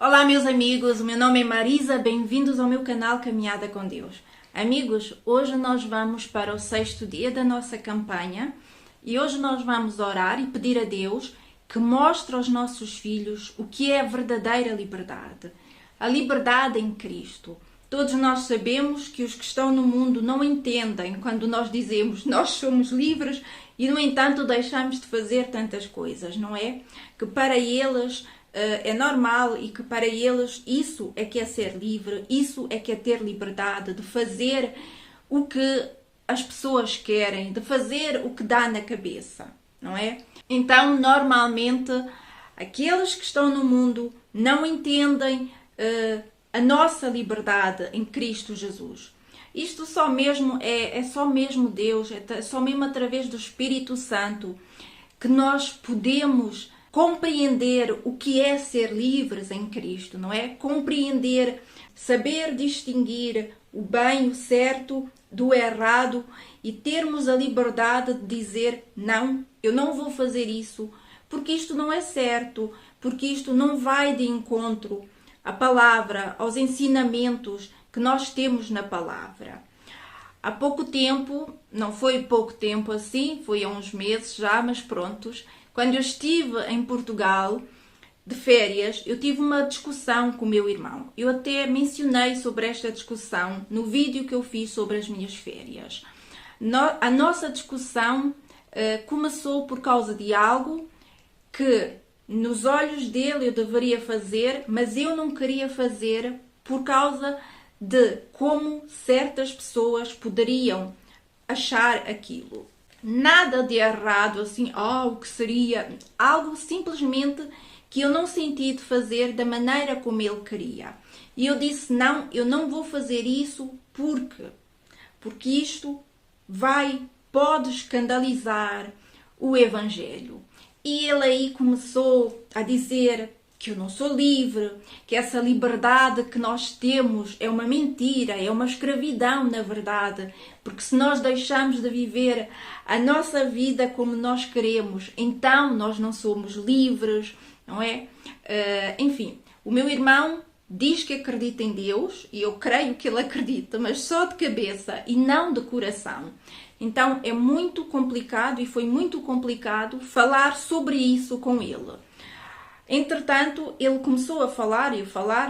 Olá meus amigos, o meu nome é Marisa, bem-vindos ao meu canal Caminhada com Deus. Amigos, hoje nós vamos para o 6º dia da nossa campanha e hoje nós vamos orar e pedir a Deus que mostre aos nossos filhos o que é a verdadeira liberdade. A liberdade em Cristo. Todos nós sabemos que os que estão no mundo não entendem quando nós dizemos nós somos livres e, no entanto, deixamos de fazer tantas coisas, não é? Que para eles é normal e que para eles isso é que é ser livre, isso é que é ter liberdade de fazer o que as pessoas querem, de fazer o que dá na cabeça, não é? Então, normalmente, aqueles que estão no mundo não entendem a nossa liberdade em Cristo Jesus. Isto só mesmo é só mesmo Deus, é só mesmo através do Espírito Santo que nós podemos compreender o que é ser livres em Cristo, não é? Compreender, saber distinguir o bem, o certo do errado e termos a liberdade de dizer não, eu não vou fazer isso, porque isto não é certo, porque isto não vai de encontro à palavra, aos ensinamentos que nós temos na palavra. Há pouco tempo, não foi pouco tempo assim, foi há uns meses já, mas prontos, quando eu estive em Portugal de férias, eu tive uma discussão com o meu irmão. Eu até mencionei sobre esta discussão no vídeo que eu fiz sobre as minhas férias. A nossa discussão começou por causa de algo que nos olhos dele eu deveria fazer, mas eu não queria fazer por causa de como certas pessoas poderiam achar aquilo. Nada de errado, assim, o que seria? Algo simplesmente que eu não senti de fazer da maneira como ele queria. E eu disse, não, eu não vou fazer isso porque isto pode escandalizar o Evangelho. E ele aí começou a dizer que eu não sou livre, que essa liberdade que nós temos é uma mentira, é uma escravidão na verdade, porque se nós deixamos de viver a nossa vida como nós queremos, então nós não somos livres, não é? Enfim, o meu irmão diz que acredita em Deus, e eu creio que ele acredita, mas só de cabeça e não de coração. Então é muito complicado e foi muito complicado falar sobre isso com ele. Entretanto, ele começou a falar,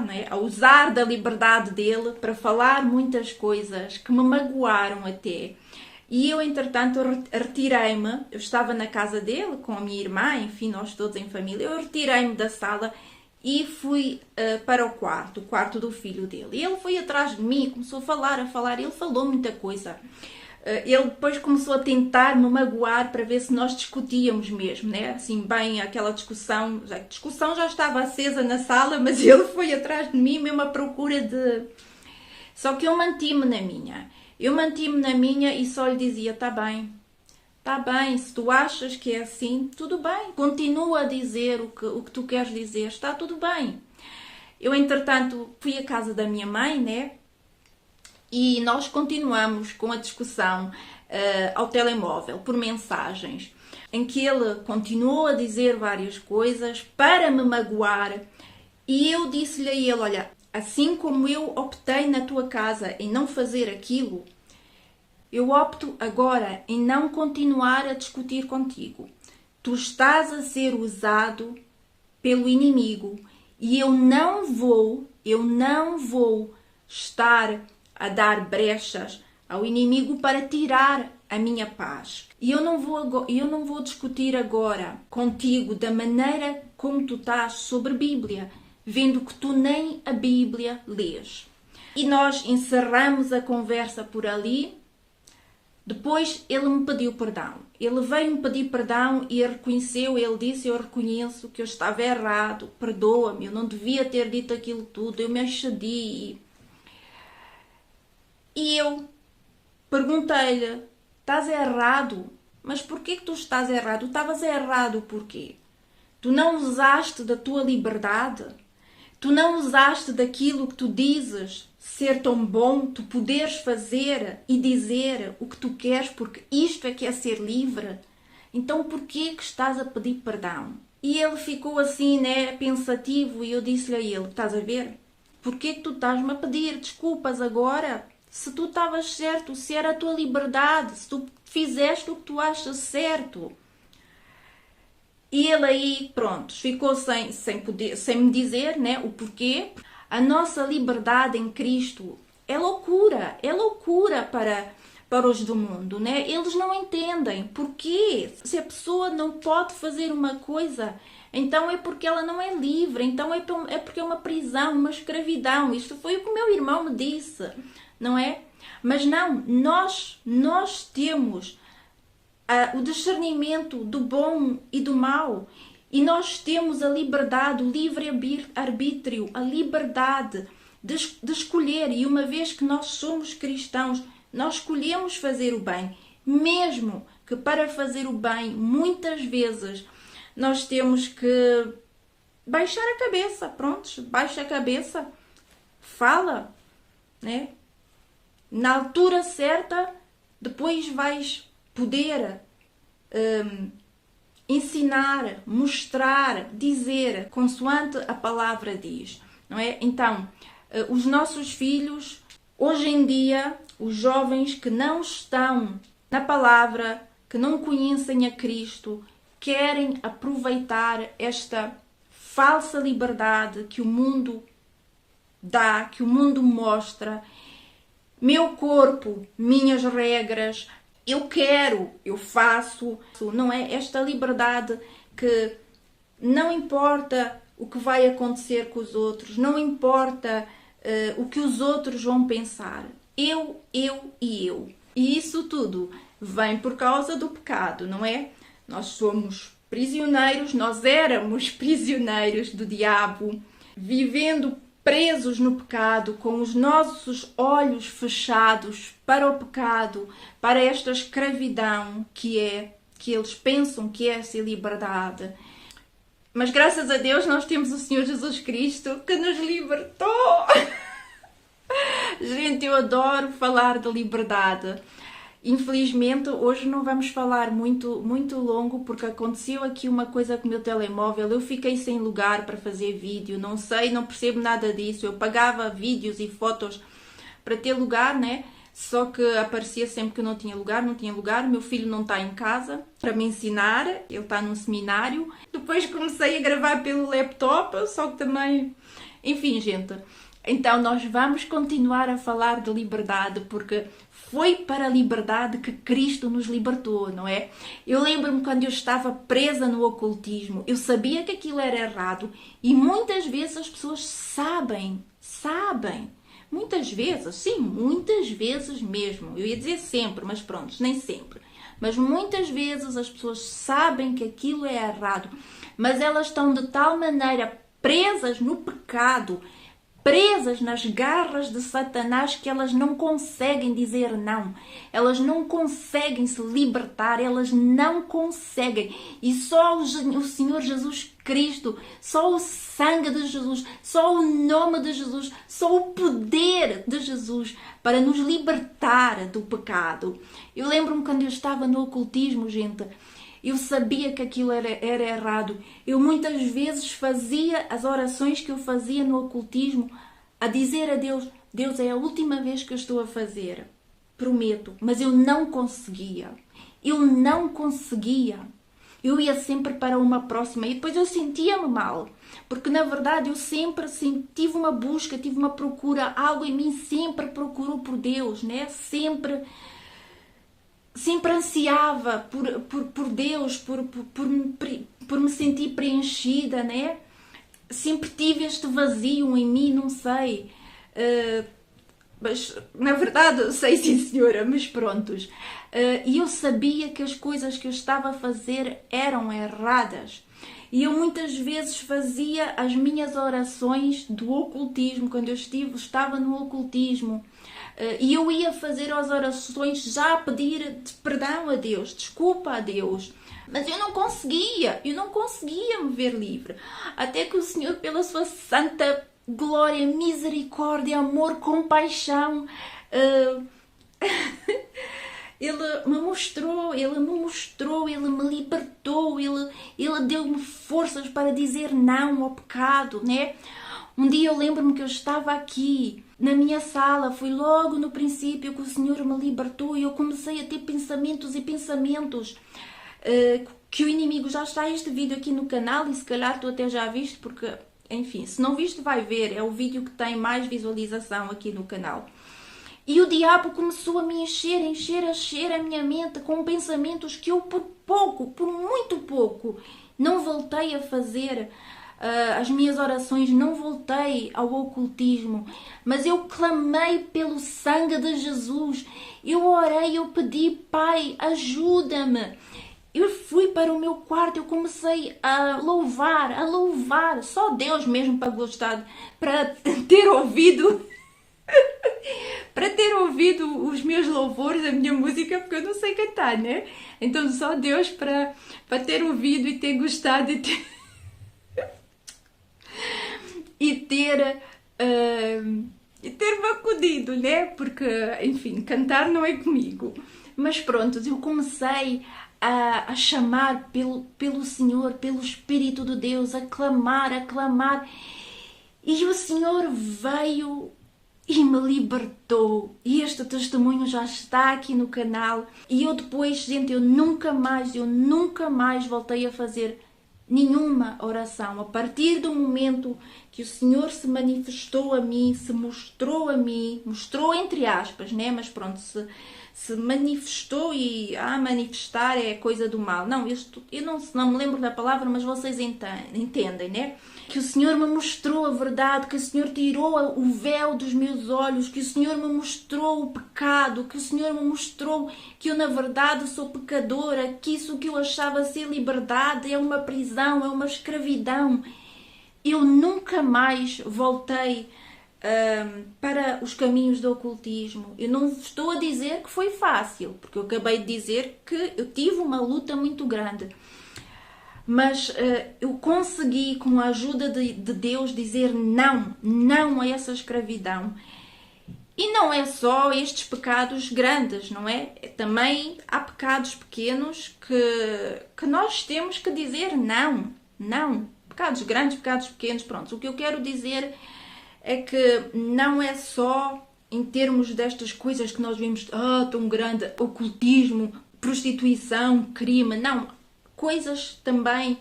não é? A usar da liberdade dele para falar muitas coisas que me magoaram até. E eu, entretanto, retirei-me. Eu estava na casa dele com a minha irmã, enfim, nós todos em família. Eu retirei-me da sala e fui para o quarto do filho dele. E ele foi atrás de mim, começou a falar. Ele falou muita coisa. Ele depois começou a tentar me magoar para ver se nós discutíamos mesmo, né? Assim, bem, aquela discussão, a discussão já estava acesa na sala, mas ele foi atrás de mim mesmo à procura de... Só que eu mantive-me na minha e só lhe dizia, tá bem, se tu achas que é assim, tudo bem, continua a dizer o que tu queres dizer, está tudo bem. Eu, entretanto, fui à casa da minha mãe, né? E nós continuamos com a discussão ao telemóvel, por mensagens, em que ele continuou a dizer várias coisas para me magoar. E eu disse-lhe a ele, olha, assim como eu optei na tua casa em não fazer aquilo, eu opto agora em não continuar a discutir contigo. Tu estás a ser usado pelo inimigo e eu não vou estar a dar brechas ao inimigo para tirar a minha paz. E eu não vou discutir agora contigo da maneira como tu estás sobre Bíblia, vendo que tu nem a Bíblia lês. E nós encerramos a conversa por ali. Depois ele me pediu perdão. Ele veio-me pedir perdão e reconheceu, ele disse, eu reconheço que eu estava errado, perdoa-me, eu não devia ter dito aquilo tudo, eu me excedi. E eu perguntei-lhe, estás errado? Mas porquê que tu estás errado? Tu estavas errado porquê? Tu não usaste da tua liberdade? Tu não usaste daquilo que tu dizes ser tão bom, tu poderes fazer e dizer o que tu queres, porque isto é que é ser livre? Então porquê que estás a pedir perdão? E ele ficou assim, né, pensativo, e eu disse-lhe a ele, estás a ver? Porquê que tu estás-me a pedir desculpas agora? Se tu estavas certo, se era a tua liberdade, se tu fizeste o que tu achas certo. E ele aí, pronto, ficou sem me dizer, né, o porquê. A nossa liberdade em Cristo é loucura para os do mundo, né? Eles não entendem porquê. Se a pessoa não pode fazer uma coisa, então é porque ela não é livre, então é porque é uma prisão, uma escravidão. Isto foi o que o meu irmão me disse, não é? Mas não, nós temos o discernimento do bom e do mau. E nós temos a liberdade, o livre-arbítrio, a liberdade de escolher. E uma vez que nós somos cristãos, nós escolhemos fazer o bem. Mesmo que para fazer o bem, muitas vezes, nós temos que baixar a cabeça. Pronto, baixa a cabeça, fala, né? Na altura certa, depois vais poder ensinar, mostrar, dizer, consoante a palavra diz, não é? Então, os nossos filhos, hoje em dia, os jovens que não estão na palavra, que não conhecem a Cristo, querem aproveitar esta falsa liberdade que o mundo dá, que o mundo mostra. Meu corpo, minhas regras, eu quero, eu faço, não é? Esta liberdade que não importa o que vai acontecer com os outros, não importa o que os outros vão pensar. Eu e eu. E isso tudo vem por causa do pecado, não é? Nós somos prisioneiros, nós éramos prisioneiros do diabo, vivendo presos no pecado, com os nossos olhos fechados para o pecado, para esta escravidão que eles pensam que é essa liberdade. Mas graças a Deus nós temos o Senhor Jesus Cristo que nos libertou. Gente, eu adoro falar de liberdade. Infelizmente, hoje não vamos falar muito longo, porque aconteceu aqui uma coisa com o meu telemóvel. Eu fiquei sem lugar para fazer vídeo, não sei, não percebo nada disso. Eu pagava vídeos e fotos para ter lugar, né? Só que aparecia sempre que não tinha lugar. O meu filho não está em casa para me ensinar, ele está num seminário. Depois comecei a gravar pelo laptop, só que também... Enfim, gente... Então, nós vamos continuar a falar de liberdade, porque foi para a liberdade que Cristo nos libertou, não é? Eu lembro-me quando eu estava presa no ocultismo, eu sabia que aquilo era errado e muitas vezes as pessoas sabem. Muitas vezes, sim, muitas vezes mesmo. Eu ia dizer sempre, mas pronto, nem sempre. Mas muitas vezes as pessoas sabem que aquilo é errado, mas elas estão de tal maneira presas no pecado, presas nas garras de Satanás, que elas não conseguem dizer não. Elas não conseguem se libertar, elas não conseguem. E só o Senhor Jesus Cristo, só o sangue de Jesus, só o nome de Jesus, só o poder de Jesus para nos libertar do pecado. Eu lembro-me quando eu estava no ocultismo, gente, eu sabia que aquilo era errado. Eu muitas vezes fazia as orações que eu fazia no ocultismo a dizer a Deus, Deus, é a última vez que eu estou a fazer. Prometo. Mas eu não conseguia. Eu ia sempre para uma próxima e depois eu sentia-me mal. Porque na verdade eu sempre tive uma busca, tive uma procura, algo em mim sempre procurou por Deus, né? Sempre ansiava por Deus, por me sentir preenchida, né? Sempre tive este vazio em mim, não sei. Mas, na verdade, sei sim, senhora, mas prontos. E eu sabia que as coisas que eu estava a fazer eram erradas. E eu muitas vezes fazia as minhas orações do ocultismo, quando eu estava no ocultismo. E eu ia fazer as orações já a pedir perdão a Deus, desculpa a Deus. Mas eu não conseguia me ver livre. Até que o Senhor, pela sua santa glória, misericórdia, amor, compaixão, Ele me mostrou, Ele me libertou libertou, Ele deu-me forças para dizer não ao pecado, né? Um dia eu lembro-me que eu estava aqui na minha sala, foi logo no princípio que o Senhor me libertou e eu comecei a ter pensamentos e pensamentos que o inimigo, já está este vídeo aqui no canal e se calhar tu até já viste, porque, enfim, se não viste vai ver, é o vídeo que tem mais visualização aqui no canal. E o diabo começou a me encher a minha mente com pensamentos que eu por muito pouco, não voltei a fazer as minhas orações, não voltei ao ocultismo, mas eu clamei pelo sangue de Jesus, eu orei, eu pedi, Pai, ajuda-me. Eu fui para o meu quarto, eu comecei a louvar, só Deus mesmo para gostar, para ter ouvido os meus louvores, a minha música, porque eu não sei cantar, né? Então só Deus para ter ouvido e ter gostado e ter-me acudido, né? Porque, enfim, cantar não é comigo. Mas pronto, eu comecei a chamar pelo Senhor, pelo Espírito de Deus, a clamar. E o Senhor veio e me libertou. E este testemunho já está aqui no canal. E eu depois, gente, eu nunca mais voltei a fazer nenhuma oração. A partir do momento que o Senhor se manifestou a mim, se mostrou a mim, mostrou entre aspas, né? Mas pronto, se manifestou e manifestar é coisa do mal. Não, eu não me lembro da palavra, mas vocês entendem, né? Que o Senhor me mostrou a verdade, que o Senhor tirou o véu dos meus olhos, que o Senhor me mostrou o pecado, que o Senhor me mostrou que eu na verdade sou pecadora, que isso que eu achava ser liberdade é uma prisão, é uma escravidão. Eu nunca mais voltei para os caminhos do ocultismo. Eu não estou a dizer que foi fácil, porque eu acabei de dizer que eu tive uma luta muito grande. Mas eu consegui, com a ajuda de Deus, dizer não a essa escravidão. E não é só estes pecados grandes, não é? Também há pecados pequenos que nós temos que dizer não. Pecados grandes, pecados pequenos, pronto. O que eu quero dizer é que não é só em termos destas coisas que nós vimos, tão grande, ocultismo, prostituição, crime, não. Coisas também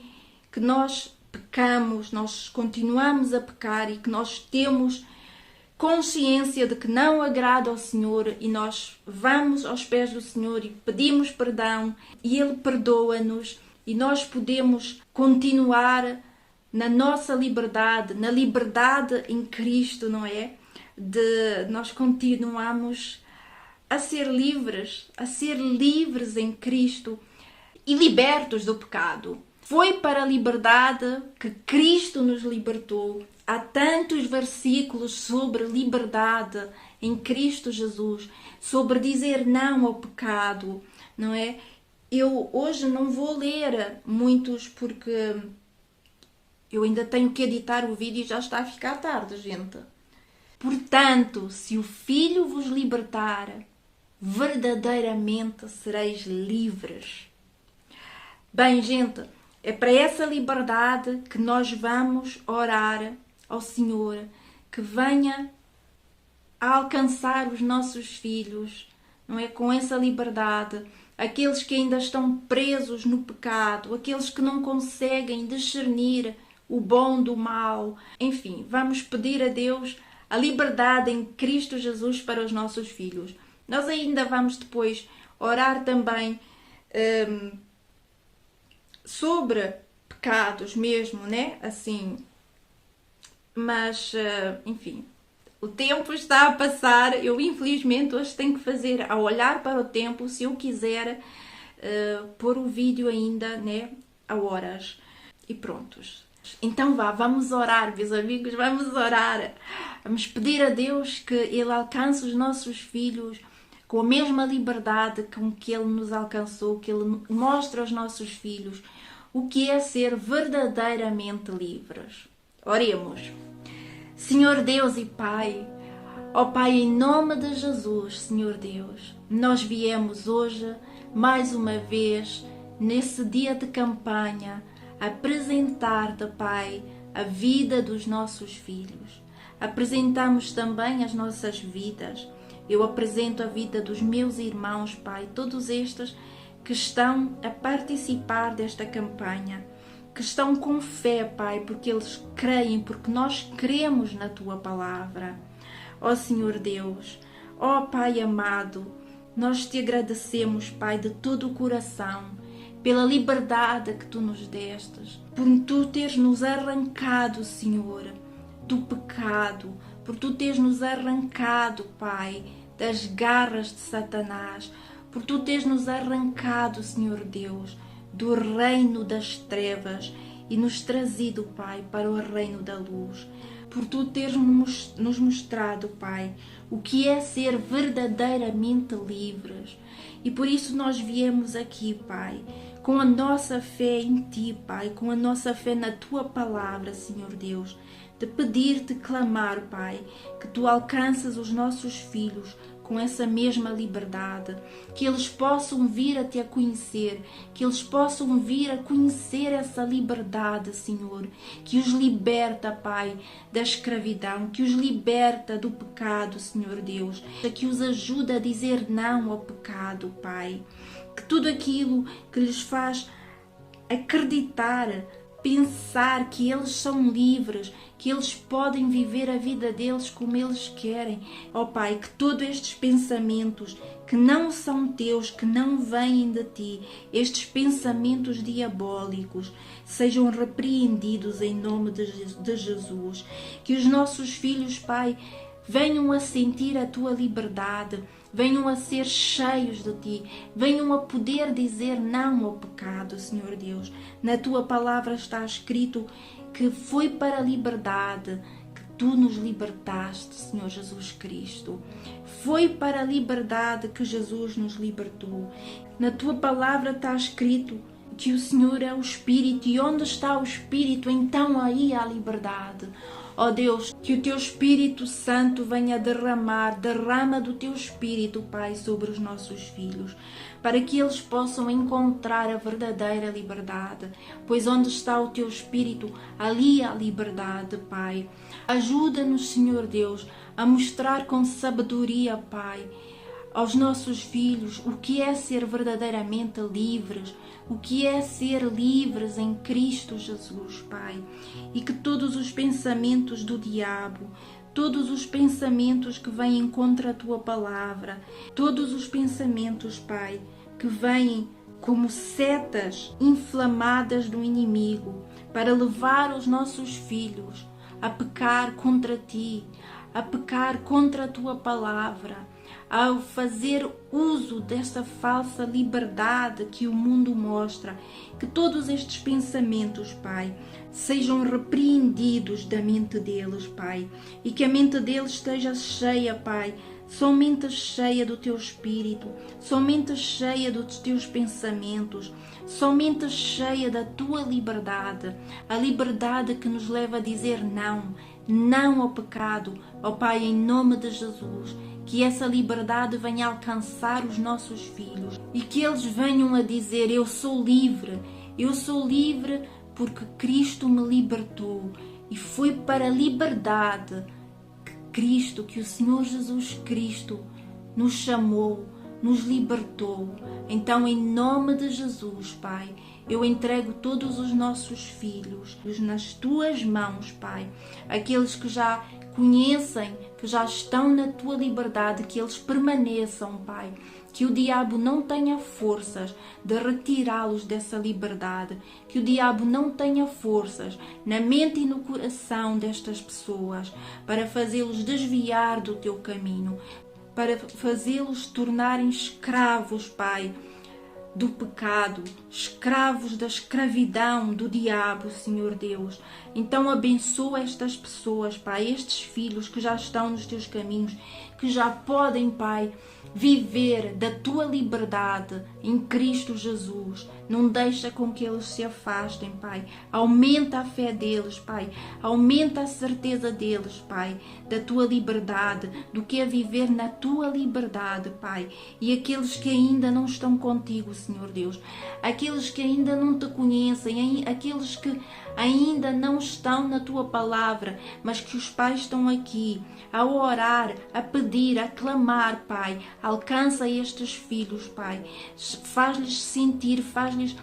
que nós pecamos, nós continuamos a pecar e que nós temos consciência de que não agrada ao Senhor e nós vamos aos pés do Senhor e pedimos perdão e Ele perdoa-nos e nós podemos continuar na nossa liberdade, na liberdade em Cristo, não é? Nós continuamos a ser livres em Cristo e libertos do pecado. Foi para a liberdade que Cristo nos libertou. Há tantos versículos sobre liberdade em Cristo Jesus, sobre dizer não ao pecado, não é? Eu hoje não vou ler muitos porque eu ainda tenho que editar o vídeo e já está a ficar tarde, gente. Portanto, se o Filho vos libertar, verdadeiramente sereis livres. Bem, gente, é para essa liberdade que nós vamos orar ao Senhor, que venha a alcançar os nossos filhos, não é? Com essa liberdade, aqueles que ainda estão presos no pecado, aqueles que não conseguem discernir o bom do mal. Enfim, vamos pedir a Deus a liberdade em Cristo Jesus para os nossos filhos. Nós ainda vamos depois orar também sobre pecados mesmo, né? Assim, mas, enfim, o tempo está a passar. Eu, infelizmente, hoje tenho que fazer, ao olhar para o tempo, se eu quiser pôr o vídeo ainda, né? A horas. E prontos. Então vamos orar, meus amigos, vamos orar. Vamos pedir a Deus que Ele alcance os nossos filhos com a mesma liberdade com que Ele nos alcançou, que Ele mostra aos nossos filhos o que é ser verdadeiramente livres. Oremos. Senhor Deus e Pai, ó Pai, em nome de Jesus, Senhor Deus, nós viemos hoje, mais uma vez, nesse dia de campanha, apresentar-te, Pai, a vida dos nossos filhos. Apresentamos também as nossas vidas. Eu apresento a vida dos meus irmãos, Pai, todos estes que estão a participar desta campanha, que estão com fé, Pai, porque eles creem, porque nós cremos na Tua Palavra. Ó Senhor Deus, ó Pai amado, nós Te agradecemos, Pai, de todo o coração, pela liberdade que Tu nos destes, por Tu teres nos arrancado, Senhor, do pecado, por Tu teres nos arrancado, Pai, das garras de Satanás, por Tu teres nos arrancado, Senhor Deus, do reino das trevas e nos trazido, Pai, para o reino da luz. Por Tu teres nos mostrado, Pai, o que é ser verdadeiramente livres. E por isso nós viemos aqui, Pai, com a nossa fé em Ti, Pai, com a nossa fé na Tua Palavra, Senhor Deus, de pedir-te, clamar, Pai, que Tu alcanças os nossos filhos com essa mesma liberdade, que eles possam vir a Te conhecer, que eles possam vir a conhecer essa liberdade, Senhor, que os liberta, Pai, da escravidão, que os liberta do pecado, Senhor Deus, que os ajuda a dizer não ao pecado, Pai, que tudo aquilo que lhes faz acreditar, pensar que eles são livres, que eles podem viver a vida deles como eles querem. Ó Pai, que todos estes pensamentos que não são teus, que não vêm de ti, estes pensamentos diabólicos, sejam repreendidos em nome de Jesus. Que os nossos filhos, Pai, venham a sentir a Tua liberdade, venham a ser cheios de Ti, venham a poder dizer não ao pecado, Senhor Deus. Na Tua Palavra está escrito que foi para a liberdade que Tu nos libertaste, Senhor Jesus Cristo. Foi para a liberdade que Jesus nos libertou. Na Tua Palavra está escrito que o Senhor é o Espírito, e onde está o Espírito, então aí há liberdade. Ó Deus, que o Teu Espírito Santo venha derrama do Teu Espírito, Pai, sobre os nossos filhos, para que eles possam encontrar a verdadeira liberdade, pois onde está o Teu Espírito, ali há liberdade, Pai. Ajuda-nos, Senhor Deus, a mostrar com sabedoria, Pai, aos nossos filhos o que é ser verdadeiramente livres, o que é ser livres em Cristo Jesus, Pai. E que todos os pensamentos do diabo, todos os pensamentos que vêm contra a Tua Palavra, todos os pensamentos, Pai, que vêm como setas inflamadas do inimigo para levar os nossos filhos a pecar contra Ti, a pecar contra a Tua Palavra, ao fazer uso desta falsa liberdade que o mundo mostra, que todos estes pensamentos, Pai, sejam repreendidos da mente deles, Pai, e que a mente deles esteja cheia, Pai, somente cheia do Teu Espírito, somente cheia dos Teus pensamentos, somente cheia da Tua liberdade, a liberdade que nos leva a dizer não ao pecado, ó Pai, em nome de Jesus. Que essa liberdade venha alcançar os nossos filhos e que eles venham a dizer: eu sou livre porque Cristo me libertou. E foi para a liberdade que Cristo, que o Senhor Jesus Cristo nos chamou, nos libertou. Então, em nome de Jesus, Pai, eu entrego todos os nossos filhos nas Tuas mãos, Pai. Aqueles que já conhecem, que já estão na Tua liberdade, que eles permaneçam, Pai. Que o diabo não tenha forças de retirá-los dessa liberdade. Que o diabo não tenha forças na mente e no coração destas pessoas para fazê-los desviar do Teu caminho, para fazê-los tornarem escravos, Pai, do pecado, escravos da escravidão do diabo, Senhor Deus. Então abençoa estas pessoas, Pai, estes filhos que já estão nos Teus caminhos, que já podem, Pai, viver da tua liberdade em Cristo Jesus. Não deixa com que eles se afastem, Pai. Aumenta a fé deles, Pai. Aumenta a certeza deles, Pai, da tua liberdade, do que é viver na tua liberdade, Pai. E aqueles que ainda não estão contigo, Senhor Deus, aqueles que ainda não te conhecem, aqueles que ainda não estão na tua palavra, mas que os pais estão aqui a orar, a pedir, a clamar, Pai. Alcança estes filhos, Pai. Faz-lhes sentir, faz-lhes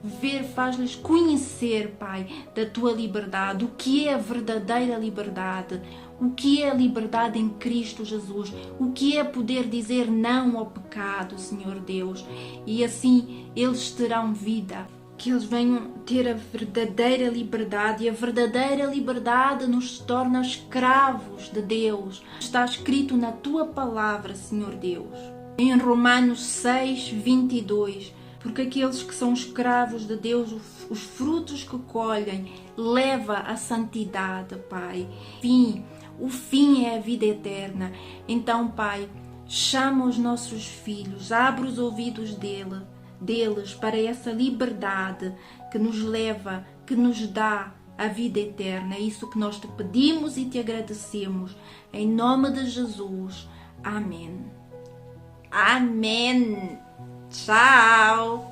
ver, faz-lhes conhecer, Pai, da tua liberdade, o que é a verdadeira liberdade, o que é a liberdade em Cristo Jesus, o que é poder dizer não ao pecado, Senhor Deus, e assim eles terão vida. Que eles venham ter a verdadeira liberdade, e a verdadeira liberdade nos torna escravos de Deus. Está escrito na tua palavra, Senhor Deus, em Romanos 6:22, porque aqueles que são escravos de Deus, os frutos que colhem, leva à santidade, Pai. O fim é a vida eterna. Então, Pai, chama os nossos filhos, abre os ouvidos deles para essa liberdade que nos leva, que nos dá a vida eterna. É isso que nós te pedimos e te agradecemos. Em nome de Jesus. Amém. Amém. Tchau.